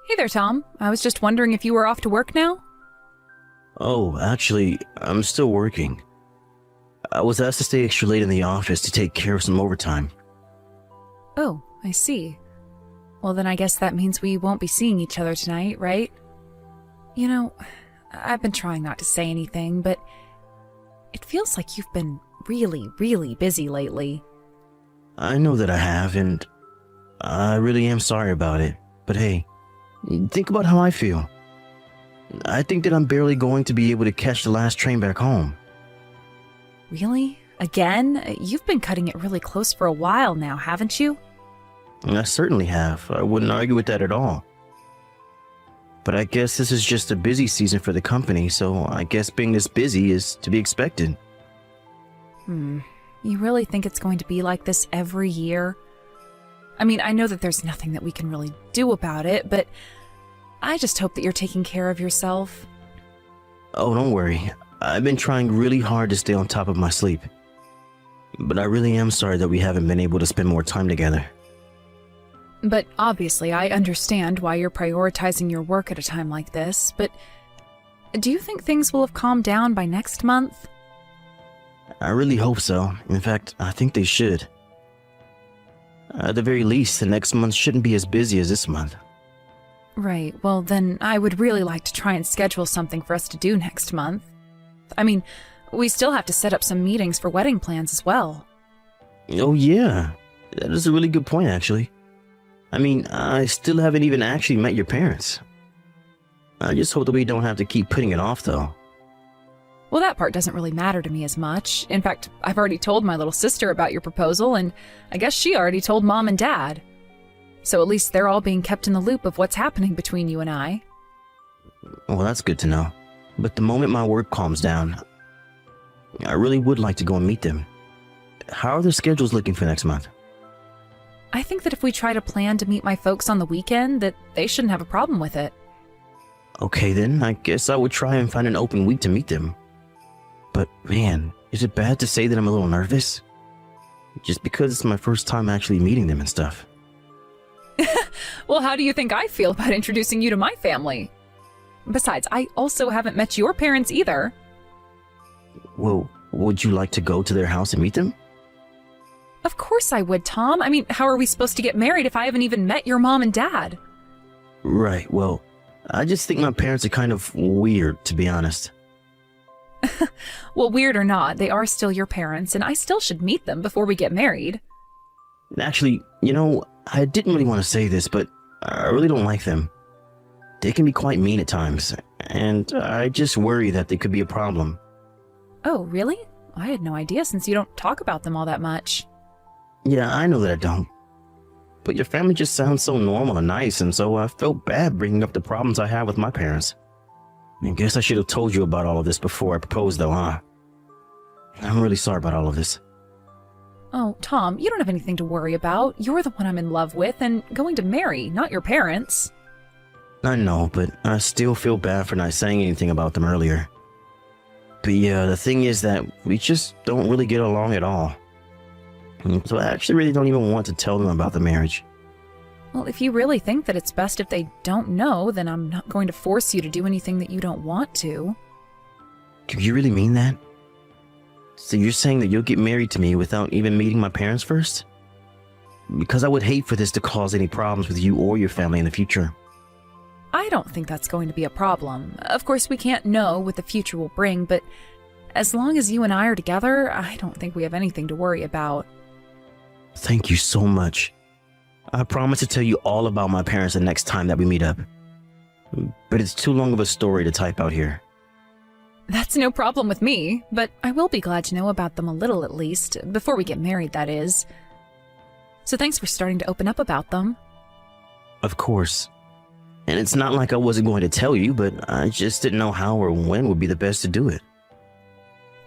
Hey there, Tom. I was just wondering if you were off to work now? Oh, actually, I'm still working. I was asked to stay extra late in the office to take care of some overtime. Oh, I see. Well, then I guess that means we won't be seeing each other tonight, right? You know, I've been trying not to say anything, but it feels like you've been really, really busy lately. I know that I have, and I really am sorry about it. But hey, think about how I feel. I think that I'm barely going to be able to catch the last train back home. Really? Again? You've been cutting it really close for a while now, haven't you? I certainly have. I wouldn't argue with that at all. But I guess this is just a busy season for the company, so I guess being this busy is to be expected. You really think it's going to be like this every year? I mean, I know that there's nothing that we can really do about it, but I just hope that you're taking care of yourself. Oh, don't worry. I've been trying really hard to stay on top of my sleep. But I really am sorry that we haven't been able to spend more time together. But obviously, I understand why you're prioritizing your work at a time like this, but do you think things will have calmed down by next month? I really hope so. In fact, I think they should. At the very least, the next month shouldn't be as busy as this month. Right, well then I would really like to try and schedule something for us to do next month. I mean, we still have to set up some meetings for wedding plans as well. Oh yeah, that is a really good point actually. I mean, I still haven't even actually met your parents. I just hope that we don't have to keep putting it off though. Well, that part doesn't really matter to me as much. In fact, I've already told my little sister about your proposal, and I guess she already told Mom and Dad. So at least they're all being kept in the loop of what's happening between you and I. Well, that's good to know. But the moment my work calms down, I really would like to go and meet them. How are their schedules looking for next month? I think that if we try to plan to meet my folks on the weekend, that they shouldn't have a problem with it. Okay then, I guess I would try and find an open week to meet them. But man, is it bad to say that I'm a little nervous? Just because it's my first time actually meeting them and stuff. Well, how do you think I feel about introducing you to my family? Besides, I also haven't met your parents either. Well, would you like to go to their house and meet them? Of course I would, Tom. I mean, how are we supposed to get married if I haven't even met your mom and dad? Right, well, I just think my parents are kind of weird, to be honest. Well, weird or not, they are still your parents, and I still should meet them before we get married. Actually, you know, I didn't really want to say this, but I really don't like them. They can be quite mean at times, and I just worry that they could be a problem. Oh, really? I had no idea since you don't talk about them all that much. Yeah, I know that I don't. But your family just sounds so normal and nice, and so I felt bad bringing up the problems I have with my parents. I guess I should have told you about all of this before I proposed though, huh? I'm really sorry about all of this. Oh, Tom, you don't have anything to worry about. You're the one I'm in love with and going to marry, not your parents. I know, but I still feel bad for not saying anything about them earlier. But yeah, the thing is that we just don't really get along at all. So I actually really don't even want to tell them about the marriage. Well, if you really think that it's best if they don't know, then I'm not going to force you to do anything that you don't want to. Do you really mean that? So you're saying that you'll get married to me without even meeting my parents first? Because I would hate for this to cause any problems with you or your family in the future. I don't think that's going to be a problem. Of course, we can't know what the future will bring, but as long as you and I are together, I don't think we have anything to worry about. Thank you so much. I promise to tell you all about my parents the next time that we meet up. But it's too long of a story to type out here. That's no problem with me, but I will be glad to know about them a little at least, before we get married, that is. So thanks for starting to open up about them. Of course. And it's not like I wasn't going to tell you, but I just didn't know how or when would be the best to do it.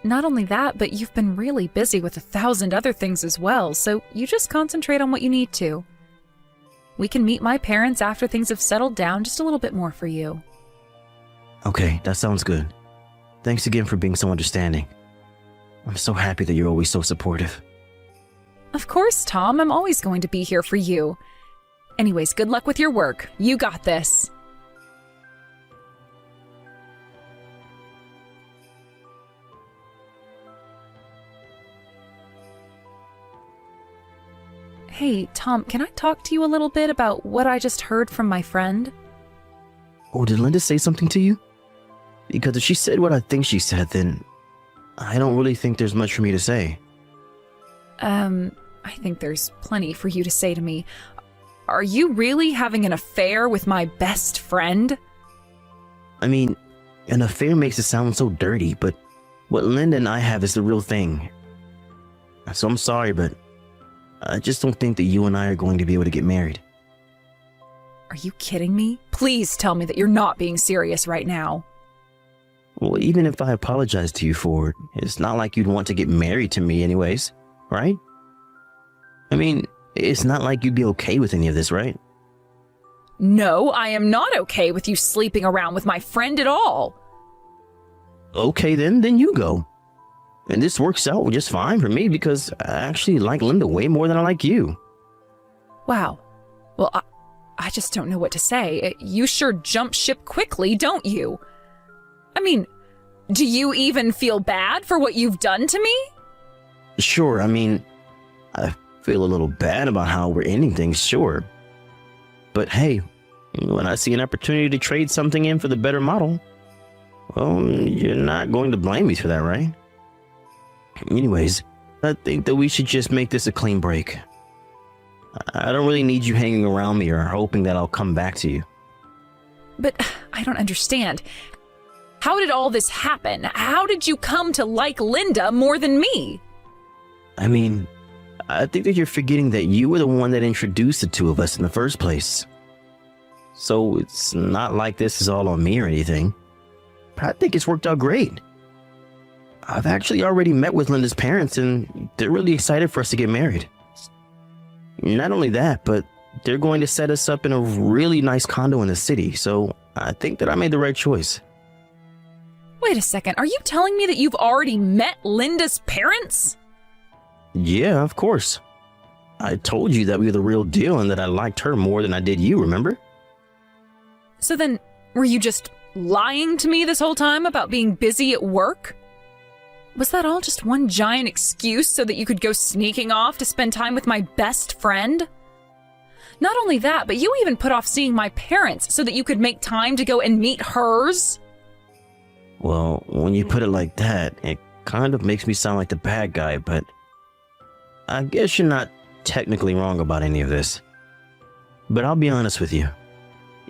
Not only that, but you've been really busy with 1,000 other things as well, so you just concentrate on what you need to. We can meet my parents after things have settled down just a little bit more for you. Okay, that sounds good. Thanks again for being so understanding. I'm so happy that you're always so supportive. Of course, Tom, I'm always going to be here for you. Anyways, good luck with your work. You got this. Hey, Tom, can I talk to you a little bit about what I just heard from my friend? Oh, did Linda say something to you? Because if she said what I think she said, then I don't really think there's much for me to say. I think there's plenty for you to say to me. Are you really having an affair with my best friend? I mean, an affair makes it sound so dirty, but what Linda and I have is the real thing. So I'm sorry, but I just don't think that you and I are going to be able to get married. Are you kidding me? Please tell me that you're not being serious right now. Well, even if I apologize to you for it, it's not like you'd want to get married to me anyways, right? I mean, it's not like you'd be okay with any of this, right? No, I am not okay with you sleeping around with my friend at all. Okay, then you go. And this works out just fine for me because I actually like Linda way more than I like you. Wow. Well, I just don't know what to say. You sure jump ship quickly, don't you? I mean, do you even feel bad for what you've done to me? Sure, I mean, I feel a little bad about how we're ending things, sure. But hey, when I see an opportunity to trade something in for the better model, well, you're not going to blame me for that, right? Anyways, I think that we should just make this a clean break. I don't really need you hanging around me or hoping that I'll come back to you. But I don't understand. How did all this happen? How did you come to like Linda more than me? I mean, I think that you're forgetting that you were the one that introduced the two of us in the first place. So it's not like this is all on me or anything. I think it's worked out great. I've actually already met with Linda's parents and they're really excited for us to get married. Not only that, but they're going to set us up in a really nice condo in the city, so I think that I made the right choice. Wait a second, are you telling me that you've already met Linda's parents? Yeah, of course. I told you that we were the real deal and that I liked her more than I did you, remember? So then, were you just lying to me this whole time about being busy at work? Was that all just one giant excuse so that you could go sneaking off to spend time with my best friend? Not only that, but you even put off seeing my parents so that you could make time to go and meet hers? Well, when you put it like that, it kind of makes me sound like the bad guy, but I guess you're not technically wrong about any of this. But I'll be honest with you.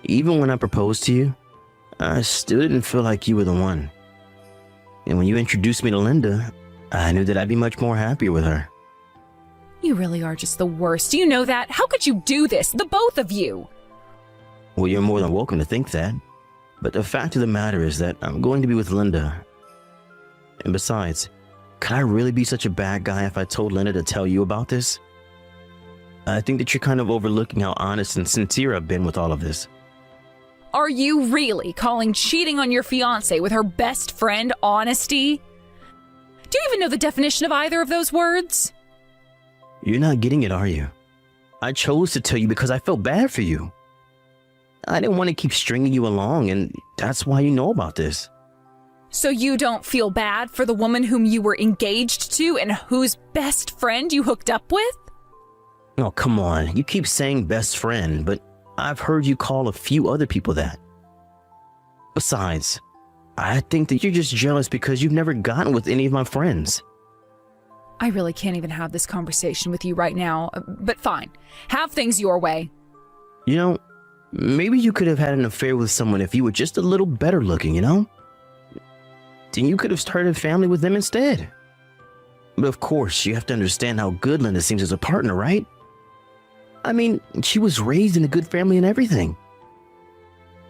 Even when I proposed to you, I still didn't feel like you were the one. And when you introduced me to Linda, I knew that I'd be much more happier with her. You really are just the worst. Do you know that? How could you do this, the both of you? Well, you're more than welcome to think that. But the fact of the matter is that I'm going to be with Linda. And besides, could I really be such a bad guy if I told Linda to tell you about this? I think that you're kind of overlooking how honest and sincere I've been with all of this. Are you really calling cheating on your fiancé with her best friend honesty? Do you even know the definition of either of those words? You're not getting it, are you? I chose to tell you because I felt bad for you. I didn't want to keep stringing you along, and that's why you know about this. So you don't feel bad for the woman whom you were engaged to and whose best friend you hooked up with? Oh, come on. You keep saying best friend, but I've heard you call a few other people that. Besides, I think that you're just jealous because you've never gotten with any of my friends. I really can't even have this conversation with you right now, but fine. Have things your way. You know, maybe you could have had an affair with someone if you were just a little better looking, you know? Then you could have started a family with them instead. But of course, you have to understand how good Linda seems as a partner, right? I mean, she was raised in a good family and everything.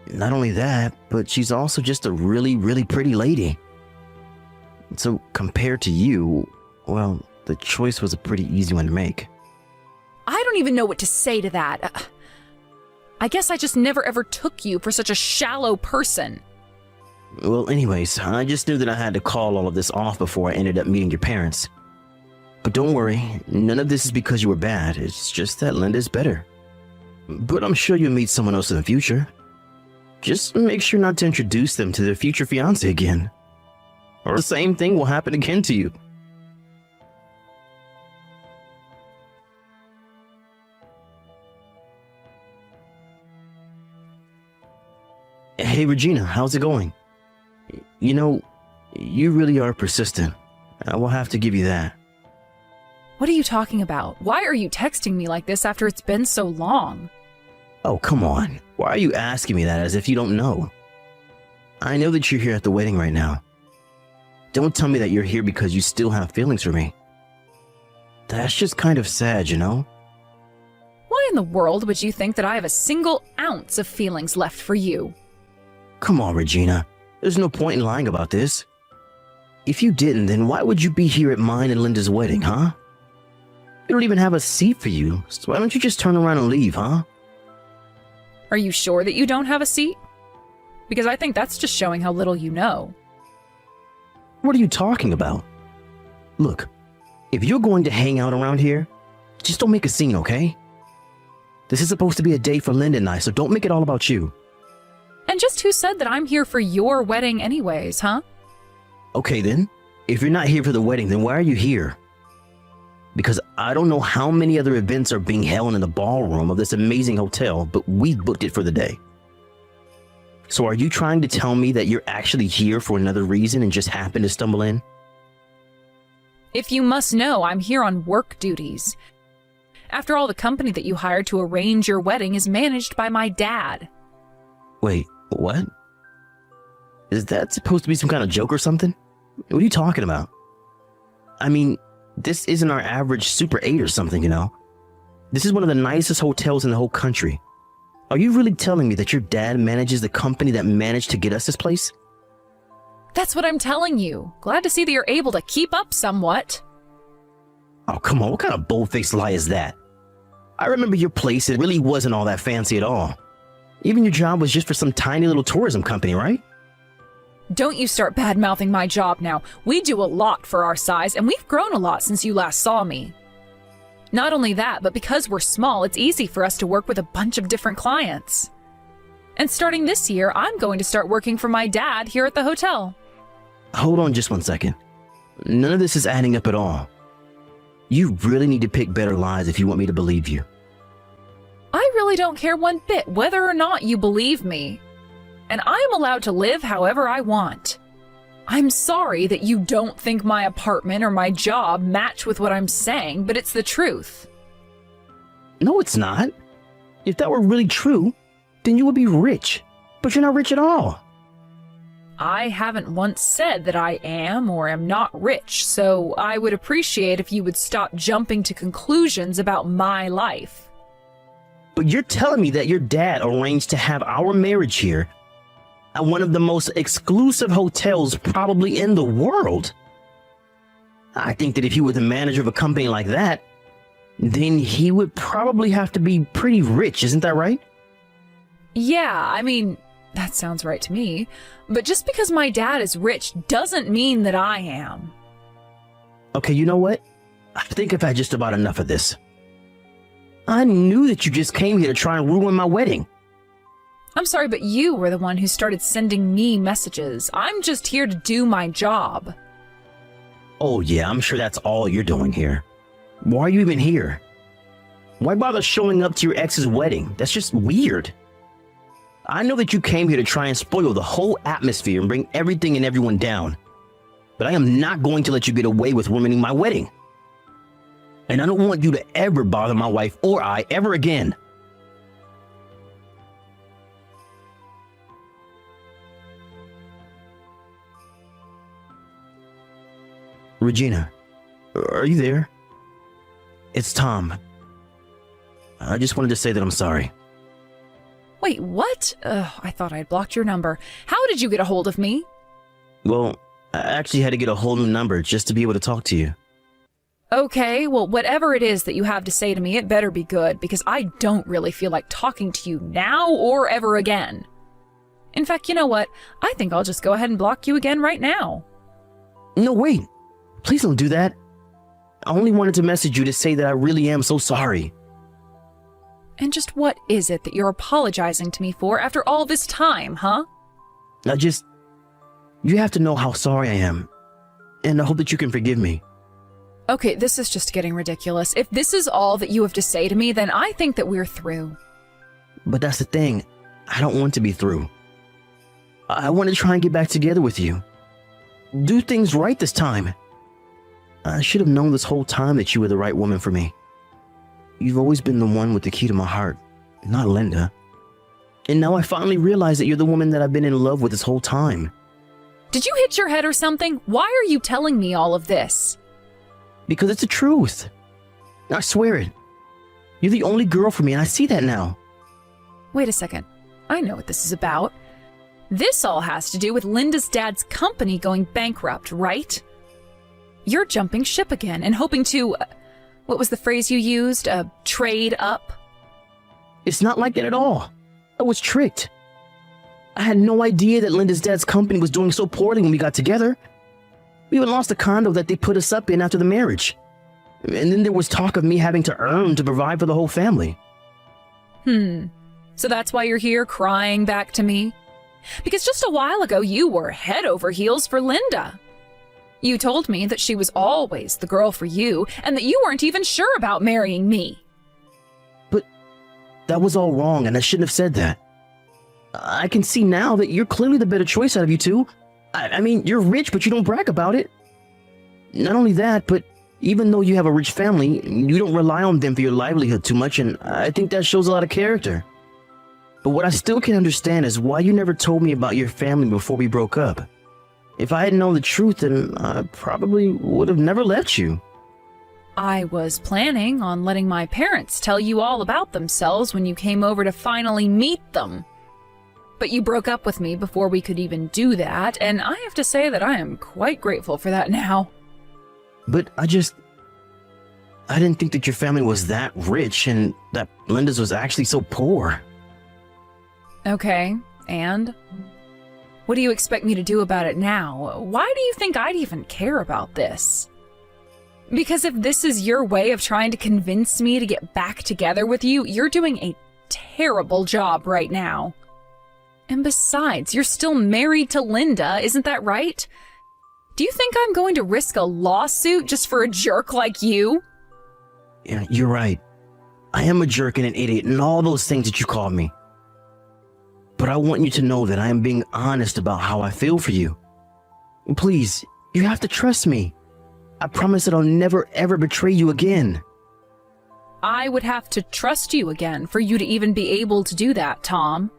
Not only that, but she's also just a really, really pretty lady. So compared to you, well, the choice was a pretty easy one to make. I don't even know what to say to that. I guess I just never ever took you for such a shallow person. Well, anyways, I just knew that I had to call all of this off before I ended up meeting your parents. But don't worry, none of this is because you were bad. It's just that Linda's better. but I'm sure you'll meet someone else in the future. Just make sure not to introduce them to their future fiancé again, or the same thing will happen again to you. Hey Regina, how's it going? You know, you really are persistent. I will have to give you that. What are you talking about? Why are you texting me like this after it's been so long? Oh, come on. Why are you asking me that as if you don't know? I know that you're here at the wedding right now. Don't tell me that you're here because you still have feelings for me. That's just kind of sad, you know? Why in the world would you think that I have a single ounce of feelings left for you? Come on, Regina. There's no point in lying about this. If you didn't, then why would you be here at mine and Linda's wedding, huh? We don't even have a seat for you, so why don't you just turn around and leave, huh? Are you sure that you don't have a seat? Because I think that's just showing how little you know. What are you talking about? Look, if you're going to hang out around here, just don't make a scene, okay? This is supposed to be a day for Linda and I, so don't make it all about you. And just who said that I'm here for your wedding anyways, huh? Okay then, if you're not here for the wedding, then why are you here? Because I don't know how many other events are being held in the ballroom of this amazing hotel, but we booked it for the day. So are you trying to tell me that you're actually here for another reason and just happened to stumble in? If you must know, I'm here on work duties. After all, the company that you hired to arrange your wedding is managed by my dad. Wait, what? Is that supposed to be some kind of joke or something? What are you talking about? I mean, this isn't our average Super 8 or something, you know? This is one of the nicest hotels in the whole country. Are you really telling me that your dad manages the company that managed to get us this place? That's what I'm telling you. Glad to see that you're able to keep up somewhat. Oh, come on, what kind of bold-faced lie is that? I remember your place, it really wasn't all that fancy at all. Even your job was just for some tiny little tourism company, right? Don't you start bad-mouthing my job now. We do a lot for our size, and we've grown a lot since you last saw me. Not only that, but because we're small, it's easy for us to work with a bunch of different clients. And starting this year, I'm going to start working for my dad here at the hotel. Hold on just one second. None of this is adding up at all. You really need to pick better lies if you want me to believe you. I really don't care one bit whether or not you believe me. And I am allowed to live however I want. I'm sorry that you don't think my apartment or my job match with what I'm saying, but it's the truth. No, it's not. If that were really true, then you would be rich. But you're not rich at all. I haven't once said that I am or am not rich, so I would appreciate if you would stop jumping to conclusions about my life. But you're telling me that your dad arranged to have our marriage here at one of the most exclusive hotels probably in the world. I think that if he were the manager of a company like that, then he would probably have to be pretty rich, isn't that right? Yeah, I mean, that sounds right to me. But just because my dad is rich doesn't mean that I am. Okay, you know what? I think I've had just about enough of this. I knew that you just came here to try and ruin my wedding. I'm sorry, but you were the one who started sending me messages. I'm just here to do my job. Oh yeah, I'm sure that's all you're doing here. Why are you even here? Why bother showing up to your ex's wedding? That's just weird. I know that you came here to try and spoil the whole atmosphere and bring everything and everyone down. But I am not going to let you get away with ruining my wedding. And I don't want you to ever bother my wife or I ever again. Regina, are you there? It's Tom. I just wanted to say that I'm sorry. Wait, what? I thought I'd blocked your number. How did you get a hold of me? Well, I actually had to get a whole new number just to be able to talk to you. Okay, well, whatever it is that you have to say to me, it better be good, because I don't really feel like talking to you now or ever again. In fact, you know what? I think I'll just go ahead and block you again right now. No, wait. Please don't do that. I only wanted to message you to say that I really am so sorry. And just what is it that you're apologizing to me for after all this time, huh? You have to know how sorry I am. And I hope that you can forgive me. Okay, this is just getting ridiculous. If this is all that you have to say to me, then I think that we're through. But that's the thing. I don't want to be through. I want to try and get back together with you. Do things right this time. I should have known this whole time that you were the right woman for me. You've always been the one with the key to my heart, not Linda. And now I finally realize that you're the woman that I've been in love with this whole time. Did you hit your head or something? Why are you telling me all of this? Because it's the truth. I swear it. You're the only girl for me, and I see that now. Wait a second. I know what this is about. This all has to do with Linda's dad's company going bankrupt, right? You're jumping ship again and hoping to, what was the phrase you used? Trade up? It's not like that at all. I was tricked. I had no idea that Linda's dad's company was doing so poorly when we got together. We even lost the condo that they put us up in after the marriage. And then there was talk of me having to earn to provide for the whole family. So that's why you're here crying back to me? Because just a while ago you were head over heels for Linda. You told me that she was always the girl for you and that you weren't even sure about marrying me. But that was all wrong, and I shouldn't have said that. I can see now that you're clearly the better choice out of you two. I mean, you're rich, but you don't brag about it. Not only that, but even though you have a rich family, you don't rely on them for your livelihood too much, and I think that shows a lot of character. But what I still can't understand is why you never told me about your family before we broke up. If I had known the truth, then I probably would have never left you. I was planning on letting my parents tell you all about themselves when you came over to finally meet them. But you broke up with me before we could even do that, and I have to say that I am quite grateful for that now. But I didn't think that your family was that rich and that Linda's was actually so poor. Okay, and? What do you expect me to do about it now? Why do you think I'd even care about this? Because if this is your way of trying to convince me to get back together with you, you're doing a terrible job right now. And besides, you're still married to Linda, isn't that right? Do you think I'm going to risk a lawsuit just for a jerk like you? Yeah, you're right. I am a jerk and an idiot and all those things that you called me. But I want you to know that I am being honest about how I feel for you. And please, you have to trust me. I promise that I'll never ever betray you again. I would have to trust you again for you to even be able to do that, Tom.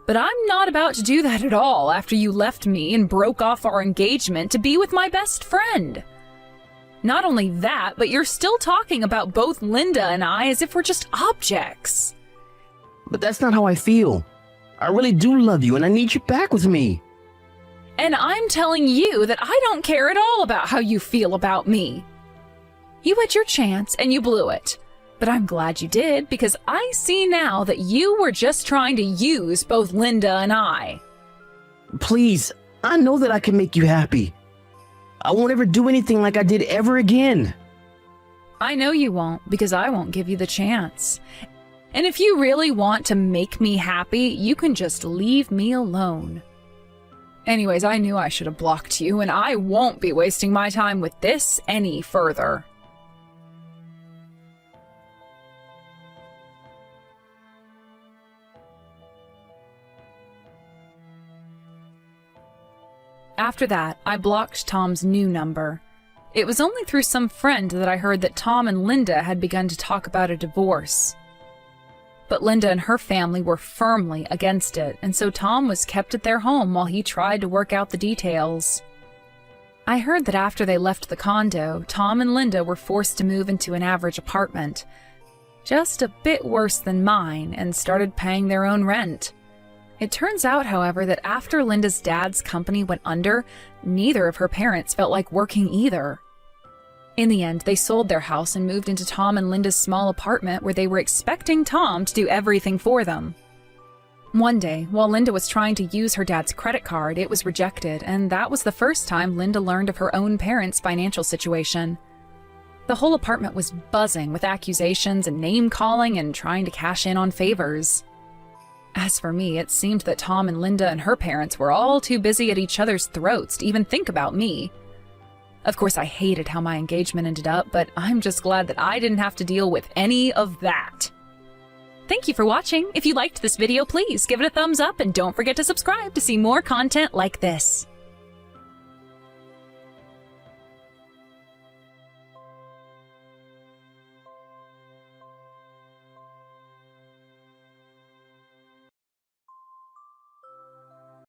But I'm not about to do that at all after you left me and broke off our engagement to be with my best friend. Not only that, but you're still talking about both Linda and I as if we're just objects. But that's not how I feel. I really do love you and I need you back with me. And I'm telling you that I don't care at all about how you feel about me. You had your chance and you blew it. But I'm glad you did, because I see now that you were just trying to use both Linda and I. Please, I know that I can make you happy. I won't ever do anything like I did ever again. I know you won't, because I won't give you the chance. And if you really want to make me happy, you can just leave me alone. Anyways, I knew I should have blocked you, and I won't be wasting my time with this any further. After that, I blocked Tom's new number. It was only through some friend that I heard that Tom and Linda had begun to talk about a divorce. But Linda and her family were firmly against it, and so Tom was kept at their home while he tried to work out the details. I heard that after they left the condo, Tom and Linda were forced to move into an average apartment, just a bit worse than mine, and started paying their own rent. It turns out, however, that after Linda's dad's company went under, neither of her parents felt like working either. In the end, they sold their house and moved into Tom and Linda's small apartment where they were expecting Tom to do everything for them. One day, while Linda was trying to use her dad's credit card, it was rejected, and that was the first time Linda learned of her own parents' financial situation. The whole apartment was buzzing with accusations and name-calling and trying to cash in on favors. As for me, it seemed that Tom and Linda and her parents were all too busy at each other's throats to even think about me. Of course, I hated how my engagement ended up, but I'm just glad that I didn't have to deal with any of that. Thank you for watching. If you liked this video, please give it a thumbs up and don't forget to subscribe to see more content like this.